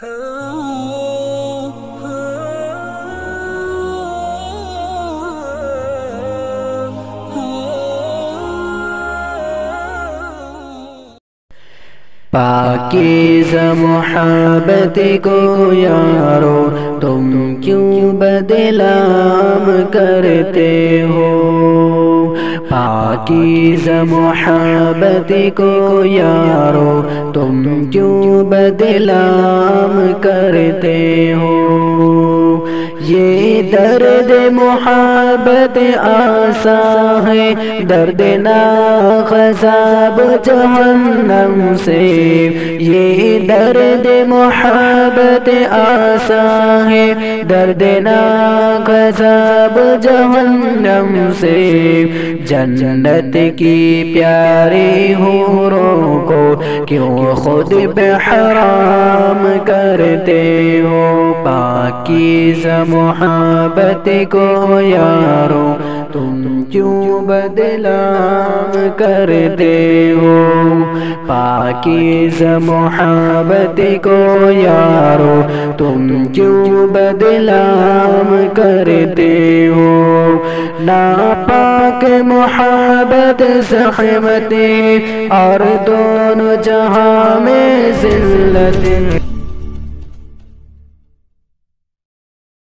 پاکیزہ محبت کو یارو تم کیوں بدنام کرتے ہو؟ پاکیزہ محبت کو یارو تم کیوں بدنام کرتے ہو؟ یہ درد محبت آسان ہے، درد ناک عذاب جہنم سے۔ یہ درد محبت آسان ہے، درد ناک عذاب جہنم سے۔ جنت کی پیاری حوروں کو کیوں خود پہ حرام کرتے ہو؟ پاکیزہ محبت کو یارو تم کیوں بدنام کرتے ہو؟ پاکیزہ محبت کو یارو تم کیوں بدنام کرتے ہو؟ ناپاک محبت زحمت اور دونوں جہاں میں ذلت